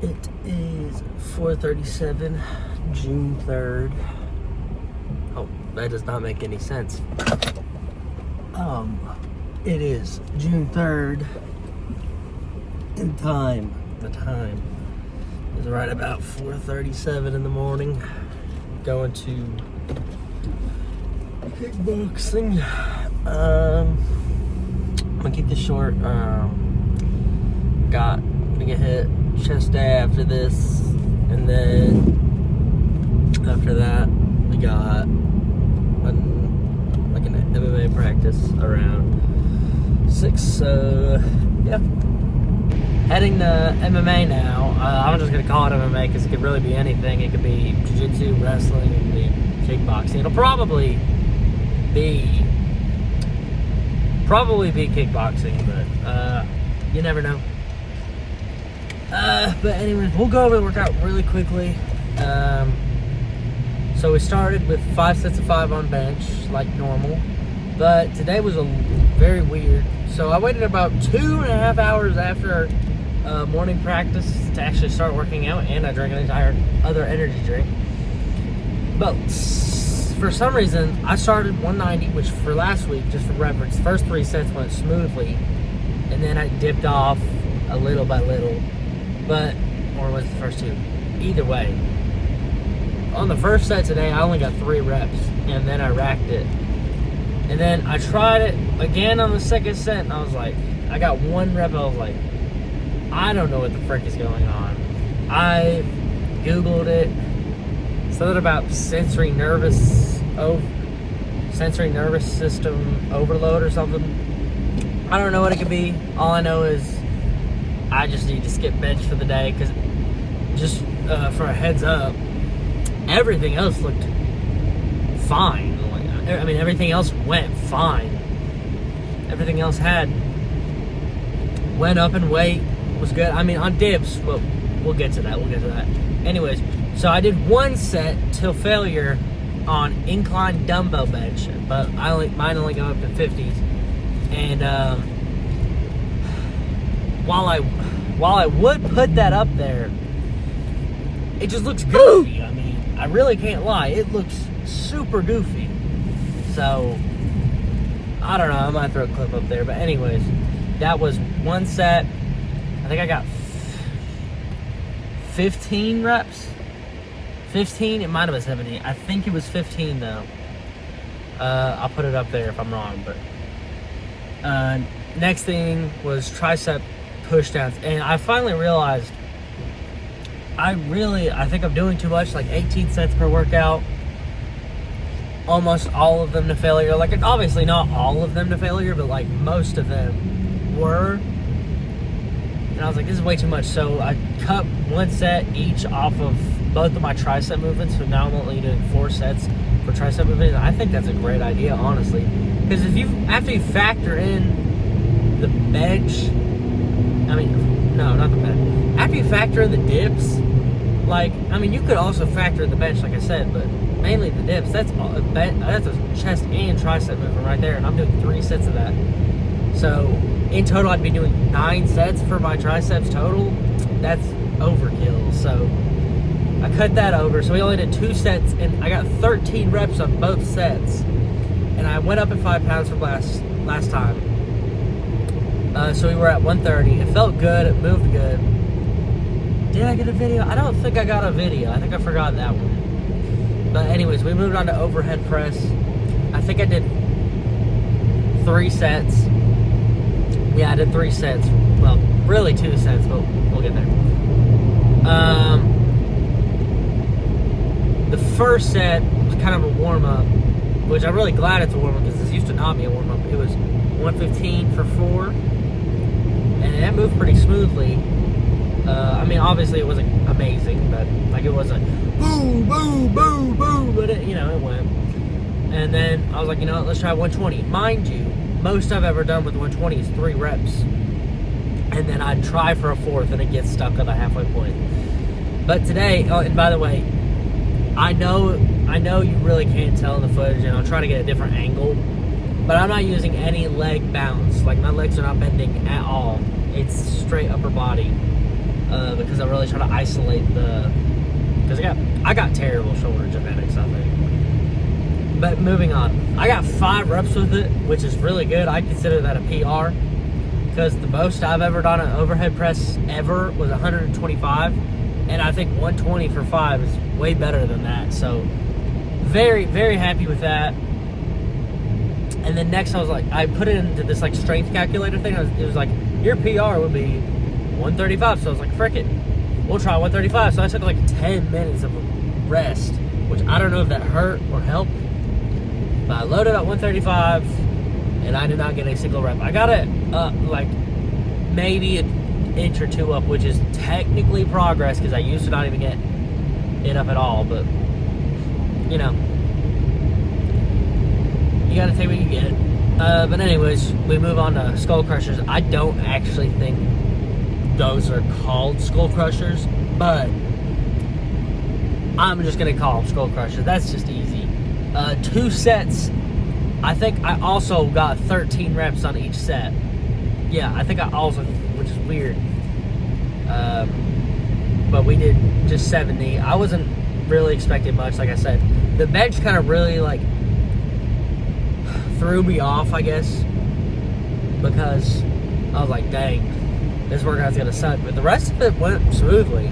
It is 4:37, June 3rd. Oh, that does not make any sense. It is June 3rd, and the time is right about 4:37 in the morning. Going to kickboxing. I'm gonna keep this short. Gonna get hit chest day after this, and then after that we got an MMA practice around 6. So yeah, heading to MMA now. I'm just gonna call it MMA because it could really be anything. It could be jiu-jitsu, wrestling, it could be kickboxing. It'll probably be kickboxing, but you never know. But anyway, we'll go over the workout really quickly. So we started with 5 sets of 5 on bench, like normal. But today was very weird. So I waited about 2.5 hours after morning practice to actually start working out, and I drank an entire other energy drink. But for some reason, I started 190, which for last week, just for reference, first 3 sets went smoothly, and then I dipped off a little by little. Or was it the first 2? Either way, on the first set today, I only got 3 reps, and then I racked it. And then I tried it again on the second set, and I was like, I got 1 rep, I was like, I don't know what the frick is going on. I Googled it, something about sensory nervous system overload or something. I don't know what it could be. All I know is I just need to skip bench for the day, because just for a heads up, everything else looked fine. I mean, everything else went fine. Everything else went up in weight, was good. I mean, on dips, well, we'll get to that. Anyways, so I did 1 set till failure on incline dumbbell bench, but mine only go up to 50s. And while I would put that up there, it just looks goofy. I mean, I really can't lie. It looks super goofy. So, I don't know. I might throw a clip up there. But anyways, that was 1 set. I think I got 15 reps. 15? It might have been 17. I think it was 15, though. I'll put it up there if I'm wrong. But next thing was tricep pushdowns. And I finally realized I think I'm doing too much, like 18 sets per workout. Almost all of them to failure. Like, obviously not all of them to failure, but like most of them were. And I was like, this is way too much. So I cut 1 set each off of both of my tricep movements. So now I'm only doing 4 sets for tricep movements. I think that's a great idea, honestly. Because after you factor in the bench, not the bench. After you factor in the dips, you could also factor in the bench, like I said, but mainly the dips. That's a chest and tricep movement right there, and I'm doing 3 sets of that. So in total, I'd be doing 9 sets for my triceps total. That's overkill. So I cut that over. So we only did 2 sets, and I got 13 reps on both sets, and I went up in 5 pounds from last time. So we were at 130. It felt good. It moved good. Did I get a video? I don't think I got a video. I think I forgot that one. But anyways, we moved on to overhead press. I think I did 3 sets. Yeah, I did 3 sets. Well, really 2 sets, but we'll get there. The first set was kind of a warm-up, which I'm really glad it's a warm-up, because this used to not be a warm-up. It was 115 for 4. And that moved pretty smoothly. Obviously it wasn't amazing, but it wasn't boom, boom, boom, boom, but it went. And then I was like, let's try 120. Mind you, most I've ever done with 120 is 3 reps. And then I'd try for a 4th, and it gets stuck at the halfway point. But today, and by the way, I know you really can't tell in the footage, and I'll try to get a different angle, but I'm not using any leg bounce. Like, my legs are not bending at all. It's straight upper body. because I really try to isolate because I got terrible shoulder genetics, I think. But moving on, I got 5 reps with it, which is really good. I consider that a PR because the most I've ever done an overhead press ever was 125, and I think 120 for 5 is way better than that. So very, very happy with that. And then next I was like, I put it into this like strength calculator thing. It was like, your PR would be 135. So I was like, frick it, we'll try 135. So I took like 10 minutes of a rest, which I don't know if that hurt or helped, but I loaded up 135 and I did not get a single rep. I got it up like maybe an inch or 2 up, which is technically progress because I used to not even get it up at all. But you know, you gotta take what you get. But anyways, we move on to skull crushers. I don't actually think those are called skull crushers, but I'm just gonna call them skull crushers. That's just easy. 2 sets. I think I also got 13 reps on each set. Yeah, I think I also, which is weird. But we did just 70. I wasn't really expecting much, like I said. The bench kind of really like threw me off, I guess, because I was like, dang, this workout's gonna suck. But the rest of it went smoothly,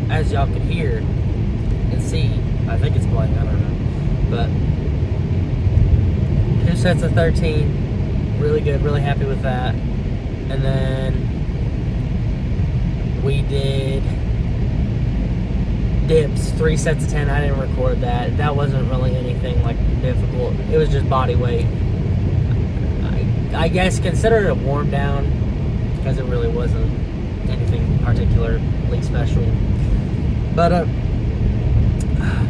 as y'all can hear and see. I think it's playing, I don't know. But 2 sets of 13, really good, really happy with that. And then we did dips, 3 sets of 10. I didn't record that. That wasn't really anything like difficult. It was just body weight. I guess consider it a warm down because it really wasn't anything particularly special. But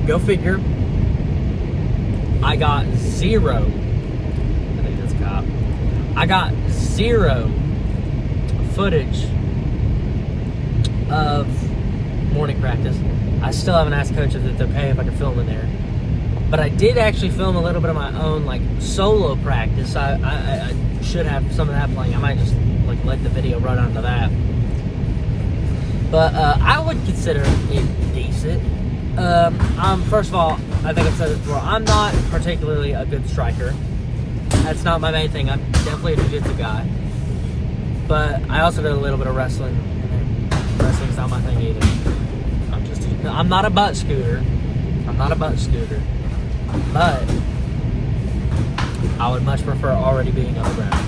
go figure. I got 0. I think that's cop. I got 0 footage of morning practice. I still haven't asked coach if it's okay if I can film in there. But I did actually film a little bit of my own like solo practice. I should have some of that playing. I might just like let the video run onto that. But I would consider it decent. First of all, I think I've said this before, I'm not particularly a good striker. That's not my main thing. I'm definitely a jiu-jitsu guy. But I also did a little bit of wrestling. Wrestling's not my thing either. I'm not a butt scooter. But I would much prefer already being on the ground.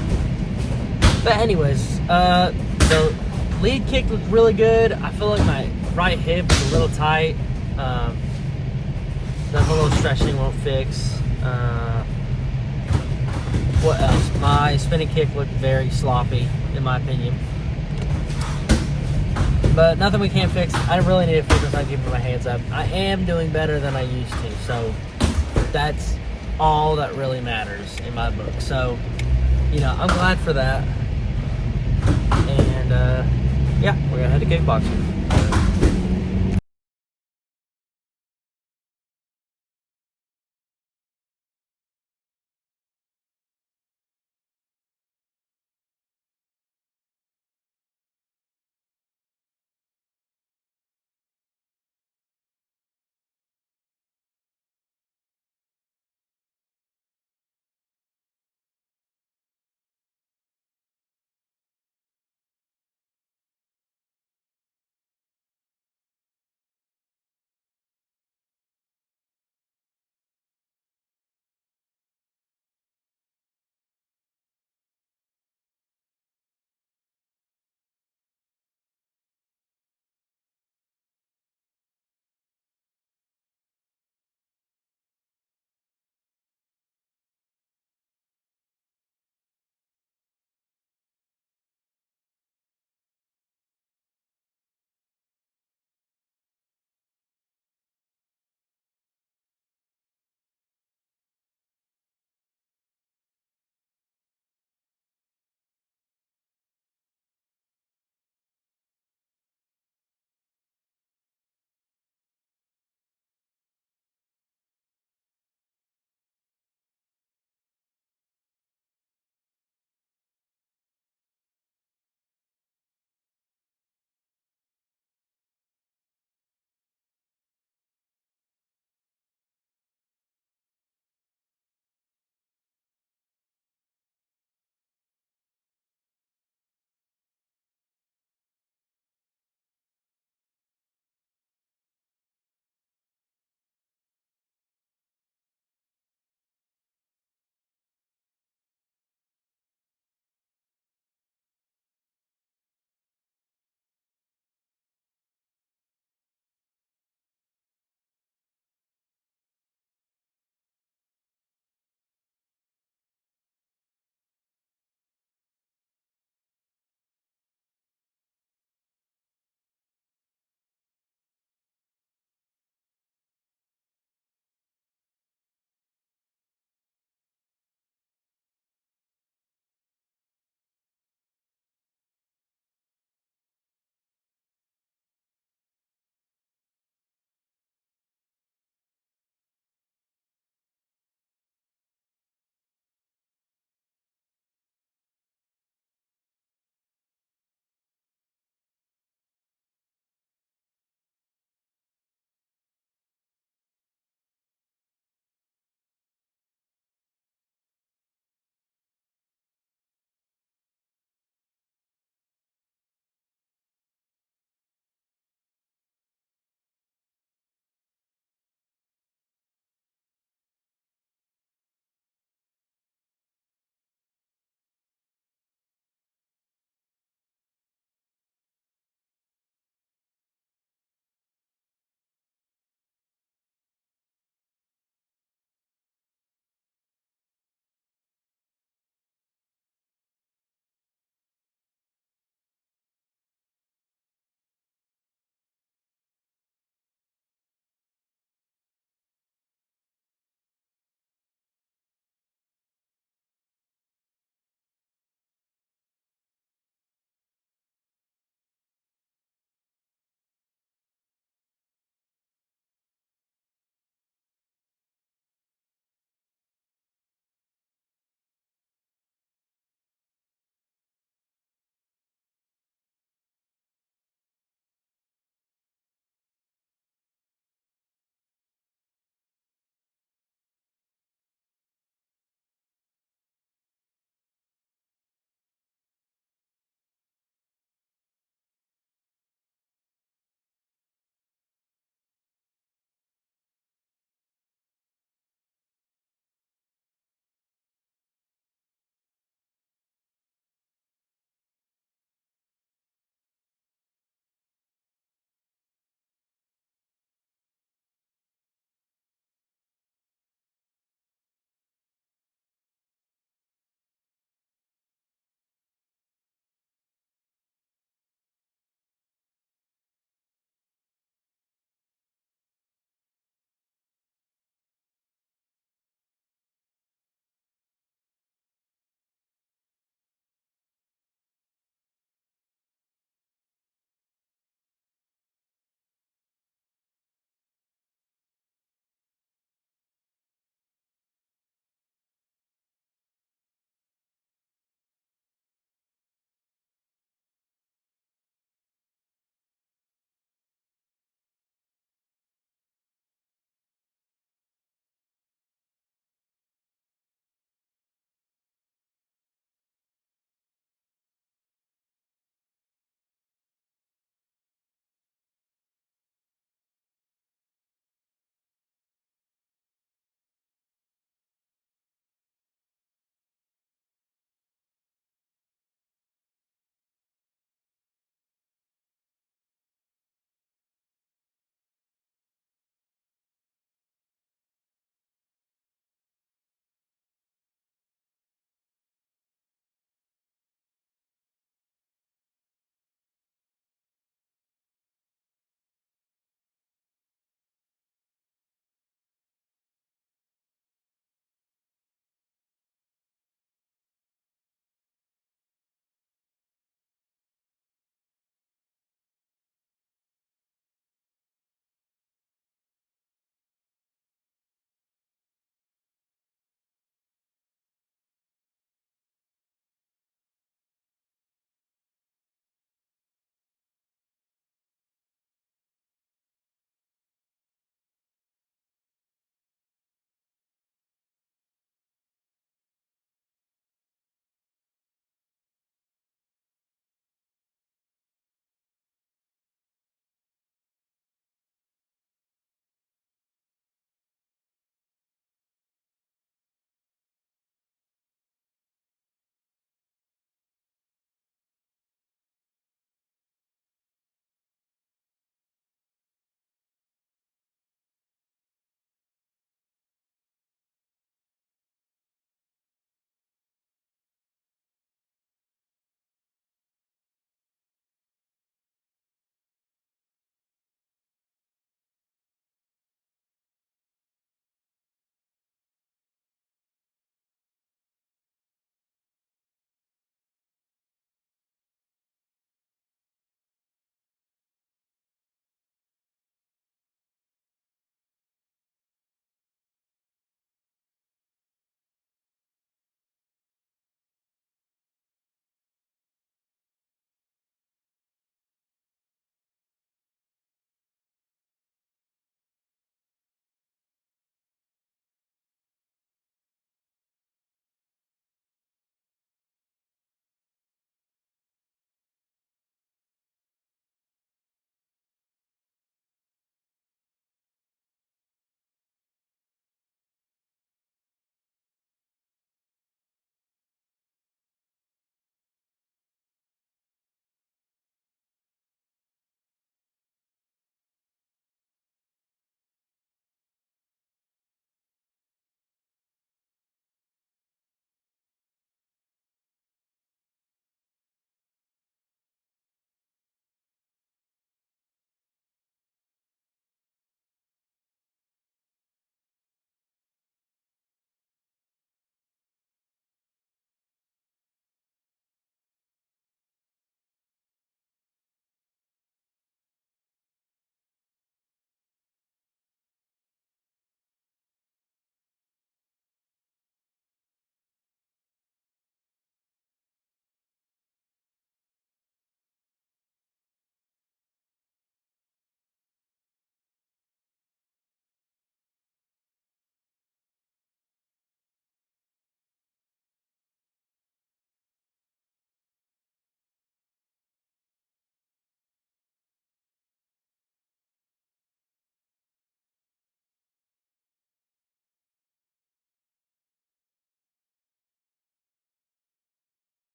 But anyways, the lead kick looked really good. I feel like my right hip is a little tight. That's a little stretching won't fix. What else? My spinning kick looked very sloppy, in my opinion. But nothing we can't fix. I really need to focus on keeping my hands up. I am doing better than I used to, so that's all that really matters in my book. So, you know, I'm glad for that. And, yeah, we're going to head to kickboxing.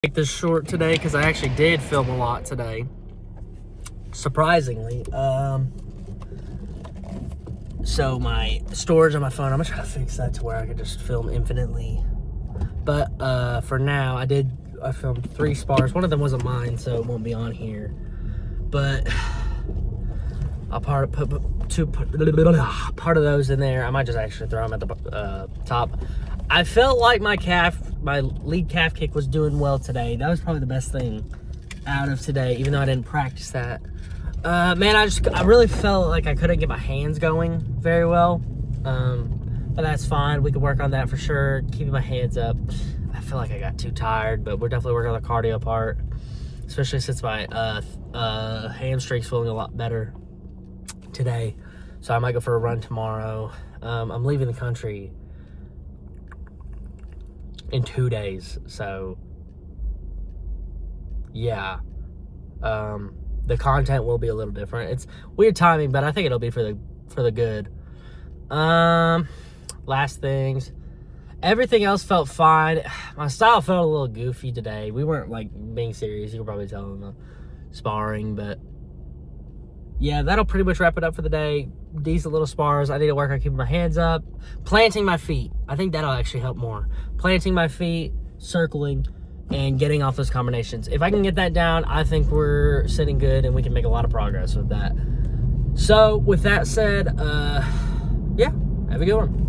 Make this short today because I actually did film a lot today. Surprisingly. So my storage on my phone, I'm gonna try to fix that to where I can just film infinitely. But for now, I filmed 3 spars. One of them wasn't mine, so it won't be on here. But I'll put part of those in there. I might just actually throw them at the top. I felt like my lead calf kick was doing well today. That was probably the best thing out of today, even though I didn't practice that. Man, I really felt like I couldn't get my hands going very well. But that's fine. We can work on that for sure. Keeping my hands up. I feel like I got too tired, but we're definitely working on the cardio part, especially since my hamstring's feeling a lot better today. So I might go for a run tomorrow. I'm leaving the country in 2 days, so yeah. The content will be a little different. It's weird timing, but I think it'll be for the good. Last things, everything else felt fine. My style felt a little goofy today. We weren't like being serious. You can probably tell in the sparring, but yeah, that'll pretty much wrap it up for the day. Decent little spars. I need to work on keeping my hands up, planting my feet. I think that'll actually help more. Planting my feet, circling, and getting off those combinations. If I can get that down, I think we're sitting good and we can make a lot of progress with that. So with that said, yeah, have a good one.